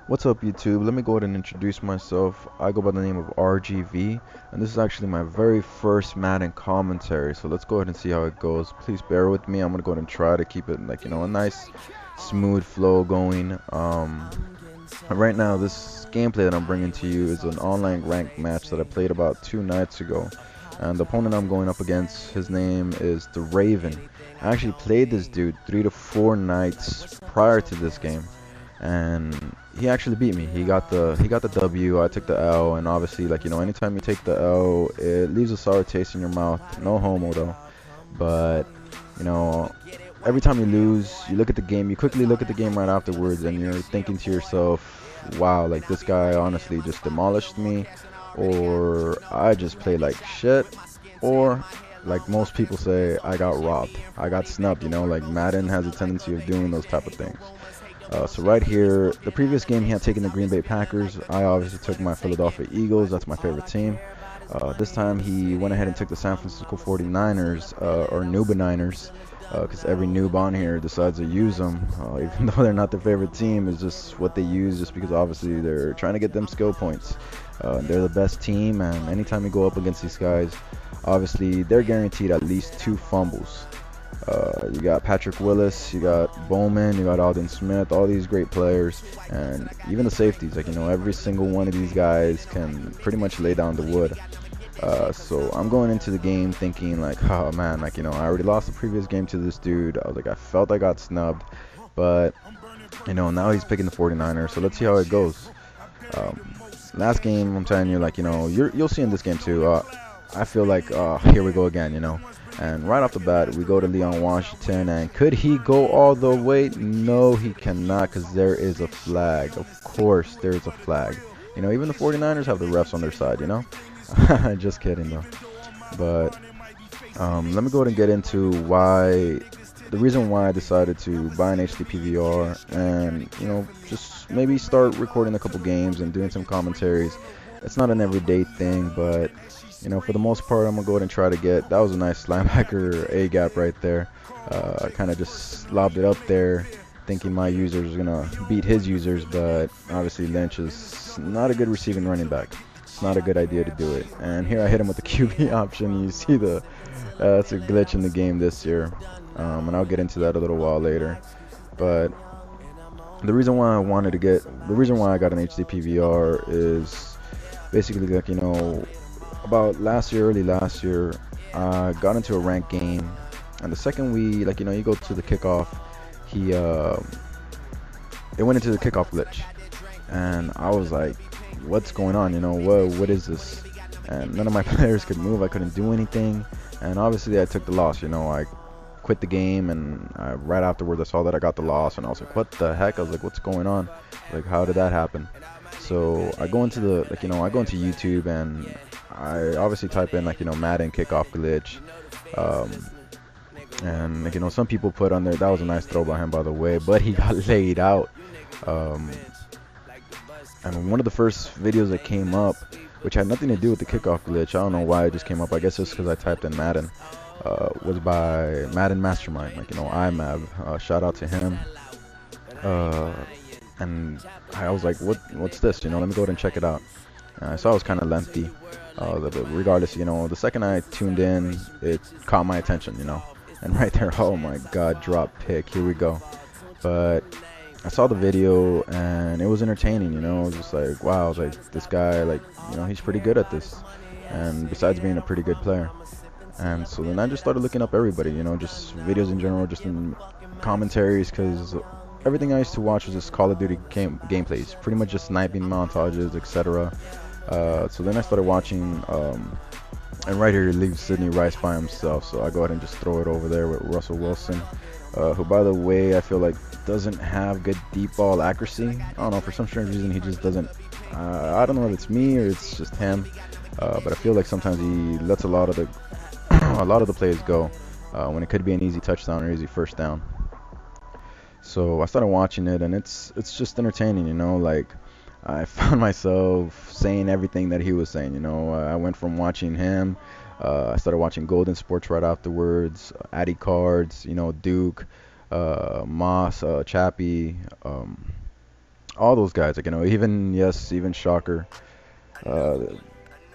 What's up, YouTube? Let me go ahead and introduce myself. I go by the name of RGV, and this is actually my very first Madden commentary. So let's go ahead and see how it goes. Please bear with me. I'm gonna go ahead and try to keep it like a nice, smooth flow going. And right now, this gameplay that I'm bringing to you is an online ranked match that I played about 2 nights ago. And the opponent I'm going up against, his name is the Raven. I actually played this dude 3 to 4 nights prior to this game, and he actually beat me. He got the W. I took the L, and obviously, anytime you take the L, it leaves a sour taste in your mouth. No homo though, but you know, every time you lose, you look at the game. You quickly look at the game right afterwards, and you're thinking to yourself, "Wow, like this guy honestly just demolished me, or I just played like shit, or." Like most people say, I got robbed. I got snubbed, like Madden has a tendency of doing those type of things. So right here, the previous game he had taken the Green Bay Packers. I obviously took my Philadelphia Eagles. That's my favorite team. This time he went ahead and took the San Francisco 49ers, or Nooba Niners, because every noob on here decides to use them, even though they're not their favorite team. It's just what they use, just because obviously they're trying to get them skill points. They're the best team, and anytime you go up against these guys, obviously they're guaranteed at least 2 fumbles. You got Patrick Willis, you got Bowman, you got Alden Smith, all these great players, and even the safeties. Every single one of these guys can pretty much lay down the wood. So I'm going into the game thinking like, oh man, I already lost the previous game to this dude. I was like, I felt I got snubbed, but now he's picking the 49ers. So let's see how it goes. Last game, I'm telling you, you'll see in this game too. I feel like, here we go again. And right off the bat, we go to Leon Washington, and could he go all the way? No, he cannot, because there is a flag. Of course, there's a flag. Even the 49ers have the refs on their side. Just kidding, though. But let me go ahead and get into the reason why I decided to buy an HD PVR and, just maybe start recording a couple games and doing some commentaries. It's not an everyday thing, but for the most part, I'm gonna go ahead and try to get. That was a nice linebacker A gap right there. I kind of just lobbed it up there, thinking my users was gonna beat his users, but obviously Lynch is not a good receiving running back. It's not a good idea to do it. And here I hit him with the QB option. You see that's a glitch in the game this year, and I'll get into that a little while later. But the reason why I got an HD PVR is basically about early last year, I got into a ranked game, and the second you go to the kickoff, it went into the kickoff glitch, and I was like, what's going on? What is this? And none of my players could move. I couldn't do anything, and obviously I took the loss. I quit the game, and right afterwards I saw that I got the loss, and I was like, what the heck? I was like, what's going on? Like, how did that happen? So I go into I go into YouTube, and I obviously type in Madden kickoff glitch, and some people put on there, that was a nice throw by him, by the way, but he got laid out. um, and one of the first videos that came up, which had nothing to do with the kickoff glitch, I don't know why it just came up, I guess just because I typed in Madden, was by Madden Mastermind, IMAB. Shout out to him. And I was like, what's this? Let me go ahead and check it out. I saw it was kind of lengthy. But regardless, the second I tuned in, it caught my attention, And right there, oh my God, drop pick. Here we go. But I saw the video, and it was entertaining, I was just like, wow, I was like, this guy, he's pretty good at this. And besides being a pretty good player. And so then I just started looking up everybody, just videos in general, just in commentaries, because everything I used to watch was just Call of Duty gameplays, pretty much just sniping montages, etc. So then I started watching, and right here he leaves Sidney Rice by himself, so I go ahead and just throw it over there with Russell Wilson, who, by the way, I feel like doesn't have good deep ball accuracy. I don't know, for some strange reason he just doesn't. I don't know if it's me or it's just him, but I feel like sometimes he lets a lot of the plays go when it could be an easy touchdown or easy first down. So I started watching it, and it's just entertaining, I found myself saying everything that he was saying. I went from watching him, I started watching Golden Sports right afterwards, Addy Cards, Duke, Moss, Chappie, all those guys, like, even, yes, even Shocker. Uh,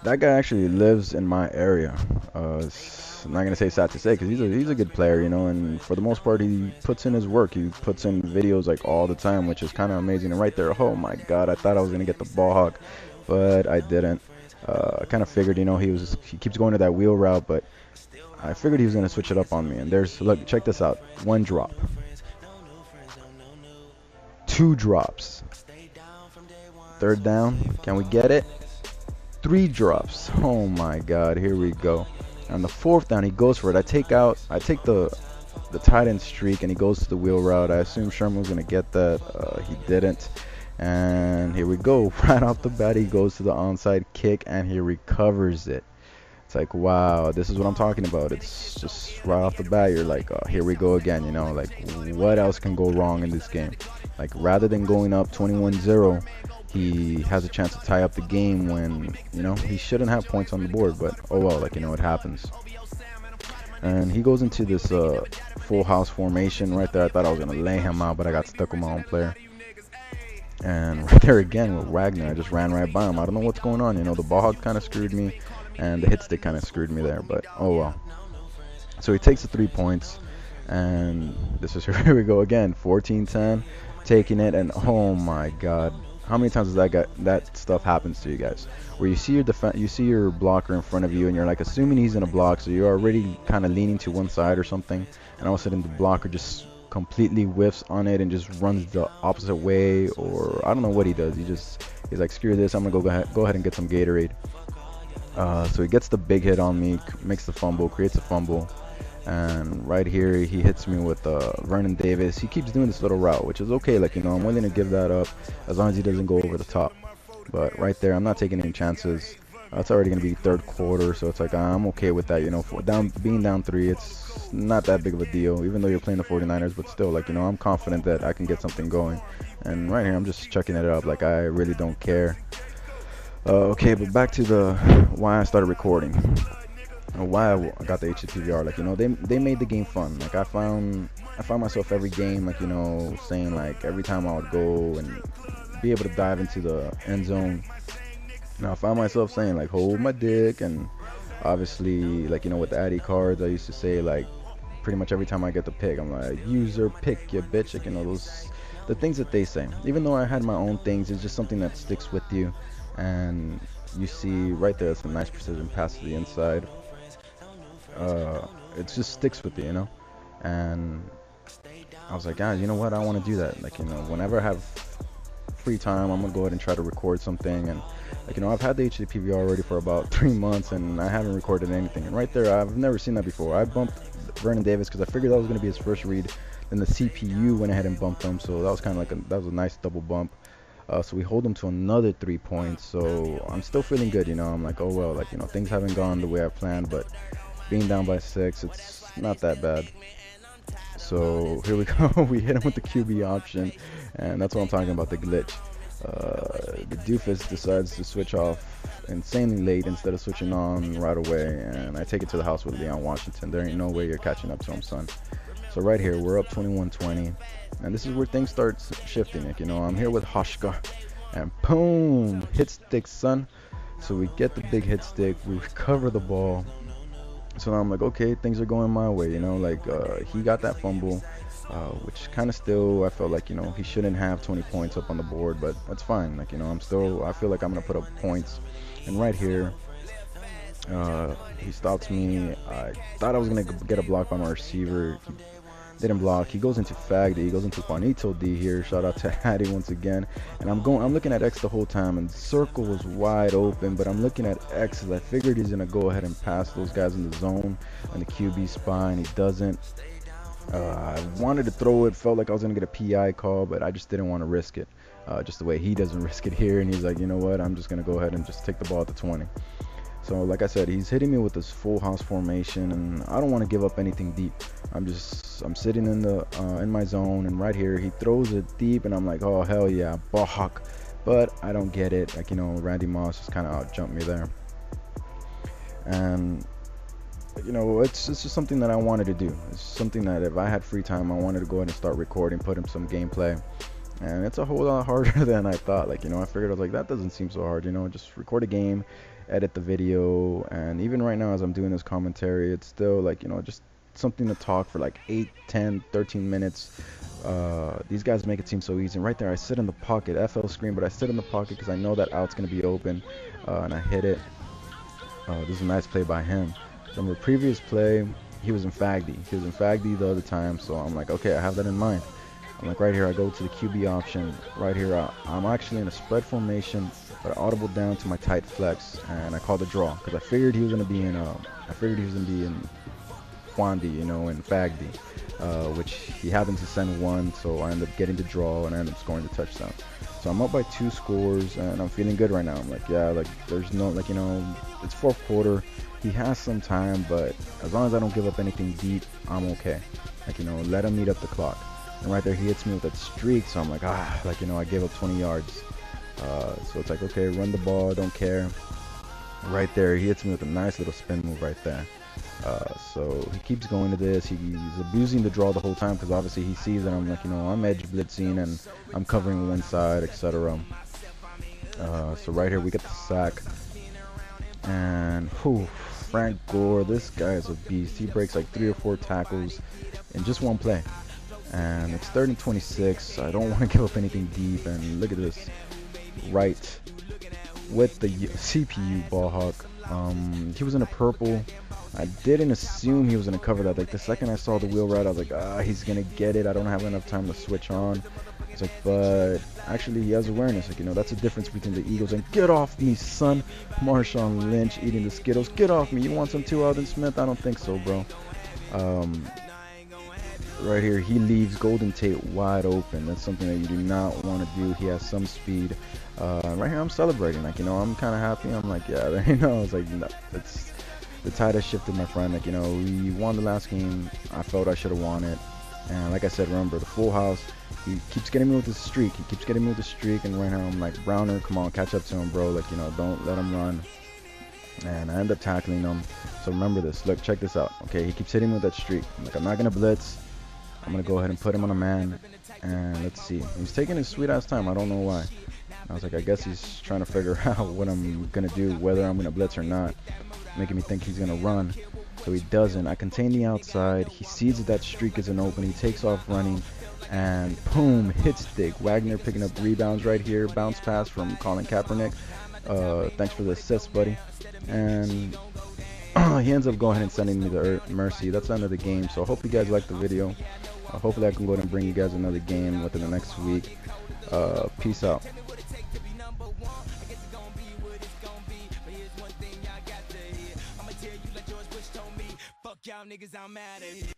that guy actually lives in my area. I'm not gonna say sad to say because he's a good player, and for the most part he puts in his work. He puts in videos like all the time, which is kind of amazing. And right there, oh my God, I thought I was gonna get the ball hawk, but I didn't. I kind of figured, he keeps going to that wheel route, but I figured he was gonna switch it up on me. And look, check this out. One drop, two drops, third down. Can we get it? Three drops. Oh my God, here we go. On the fourth down, he goes for it. I take the tight end streak, and he goes to the wheel route. I assume Sherman was gonna get that. He didn't. And here we go. Right off the bat, he goes to the onside kick, and he recovers it. It's like, wow, this is what I'm talking about. It's just right off the bat, you're like, oh, here we go again. Like, what else can go wrong in this game? Like, rather than going up 21-0, he has a chance to tie up the game when, he shouldn't have points on the board. But, oh well, like, it happens. And he goes into this full house formation right there. I thought I was going to lay him out, but I got stuck with my own player. And right there again with Wagner, I just ran right by him. I don't know what's going on. The ball hog kind of screwed me, and the hit stick kind of screwed me there. But, oh well. So he takes the 3 points, and here we go again. 14-10, taking it, and oh my God. How many times has that stuff happens to you guys? Where you see your blocker in front of you, and you're like assuming he's in a block, so you're already kind of leaning to one side or something, and all of a sudden the blocker just completely whiffs on it and just runs the opposite way, or I don't know what he does. He's like, screw this, I'm gonna go ahead and get some Gatorade. So he gets the big hit on me, makes the fumble, creates a fumble. And right here, he hits me with Vernon Davis. He keeps doing this little route, which is okay. Like, I'm willing to give that up as long as he doesn't go over the top. But right there, I'm not taking any chances. It's already going to be third quarter, so it's like I'm okay with that. Being down 3, it's not that big of a deal, even though you're playing the 49ers. But still, like, I'm confident that I can get something going. And right here, I'm just checking it up. Like, I really don't care. Okay, but back to why I started recording. Why I got the HTPVR, like, they made the game fun. Like, I found myself every game, like, saying, like, every time I would go and be able to dive into the end zone. Now I found myself saying, like, hold my dick, and obviously, like, with the Addy cards, I used to say, like, pretty much every time I get the pick, I'm like, user pick, you bitch, like, the things that they say. Even though I had my own things, it's just something that sticks with you, and you see right there, it's a nice precision pass to the inside. It just sticks with you, and I was like, guys, you know what, I want to do that. Like, whenever I have free time, I'm gonna go ahead and try to record something. And like, I've had the HDPVR already for about 3 months, and I haven't recorded anything. And right there, I've never seen that before. I bumped Vernon Davis because I figured that was gonna be his first read. Then the CPU went ahead and bumped him, so that was kind of like that was a nice double bump. So we hold him to another 3 points. So I'm still feeling good, I'm like, oh well, like, things haven't gone the way I planned, but being down by 6, it's not that bad. So here we go. We hit him with the QB option, and that's what I'm talking about, the glitch. The doofus decides to switch off insanely late instead of switching on right away, and I take it to the house with Leon Washington. There ain't no way you're catching up to him, son. So right here, we're up 21-20, and this is where things start shifting. Like, I'm here with Hoshka, and boom, hit stick, son. So we get the big hit stick, we recover the ball. So now I'm like, okay, things are going my way, like, he got that fumble, which kind of still, I felt like, he shouldn't have 20 points up on the board, but that's fine. Like, I feel like I'm going to put up points. And right here, he stops me. I thought I was going to get a block by my receiver. He didn't block. He goes into Fag D. He goes into Juanito D here. Shout out to Hattie once again. And I'm looking at X the whole time, and the circle was wide open, but I'm looking at X as I figured he's gonna go ahead and pass those guys in the zone and the QB spy, and he doesn't. I wanted to throw it, felt like I was gonna get a PI call, but I just didn't want to risk it. Just the way he doesn't risk it here, and he's like, you know what, I'm just gonna go ahead and just take the ball at the 20. So like I said, he's hitting me with this full house formation, and I don't want to give up anything deep. I'm sitting in my zone, and right here he throws it deep, and I'm like, oh hell yeah, balk. But I don't get it. Like, Randy Moss just kind of out jumped me there, and it's just something that I wanted to do. It's something that if I had free time, I wanted to go ahead and start recording, put in some gameplay. And it's a whole lot harder than I thought. Like, you know, I figured, I was like, that doesn't seem so hard, you know, just record a game, edit the video, and even right now as I'm doing this commentary, it's still like, you know, just something to talk for like 8, 10, 13 minutes. These guys make it seem so easy. And right there, I sit in the pocket, FL screen, but I sit in the pocket because I know that out's going to be open, and I hit it. This is a nice play by him. From a previous play, he was in Fagdy. He was in Fagdy the other time, so I'm like, okay, I have that in mind. I'm like, right here, I go to the QB option. Right here, I'm actually in a spread formation, but I audible down to my tight flex, and I call the draw because I figured he was gonna be in. I figured he was gonna be in Quandi, you know, in Fagdy, which he happened to send one, so I ended up getting the draw and I ended up scoring the touchdown. So I'm up by 2 scores, and I'm feeling good right now. I'm like, yeah, like there's no, like, you know, it's 4th quarter. He has some time, but as long as I don't give up anything deep, I'm okay. Like, you know, let him eat up the clock. And right there, he hits me with that streak, so I'm like, like, you know, I gave up 20 yards. So it's like, okay, run the ball, don't care. Right there, he hits me with a nice little spin move right there. So he keeps going to this. He's abusing the draw the whole time because obviously he sees that I'm like, you know, I'm edge blitzing and I'm covering one side, etc. So right here, we get the sack. And, Frank Gore, this guy is a beast. He breaks like 3 or 4 tackles in just one play. And it's 3rd and 26. I don't want to give up anything deep. And look at this, right with the CPU ball hawk. He was in a purple. I didn't assume he was gonna cover that. Like the second I saw the wheel route, I was like, he's gonna get it. I don't have enough time to switch on. It's like, but actually he has awareness. Like, you know, that's the difference between the Eagles and get off me, son. Marshawn Lynch eating the Skittles. Get off me. You want some too, Alden Smith? I don't think so, bro. Right here, he leaves Golden Tate wide open. That's something that you do not want to do. He has some speed. Right here, I'm celebrating. Like, you know, I'm kind of happy. I'm like, yeah, you know, it's like, no, it's the tide has shifted, my friend. Like, you know, we won the last game. I felt I should have won it. And like I said, remember, the full house, he keeps getting me with the streak. He keeps getting me with the streak. And right now, I'm like, Browner, come on, catch up to him, bro. Like, you know, don't let him run. And I end up tackling him. So remember this. Look, check this out. Okay, he keeps hitting me with that streak. I'm like, I'm not going to blitz. I'm going to go ahead and put him on a man. And let's see. He's taking his sweet ass time. I don't know why. I was like, I guess he's trying to figure out what I'm going to do, whether I'm going to blitz or not. Making me think he's going to run. So he doesn't. I contain the outside. He sees that streak isn't open. He takes off running. And boom, hits Dick. Wagner picking up rebounds right here. Bounce pass from Colin Kaepernick. Thanks for the assist, buddy. And he ends up going ahead and sending me the mercy. That's the end of the game. So I hope you guys liked the video. Hopefully I can go ahead and bring you guys another game within the next week. Peace out. Y'all niggas, I'm mad at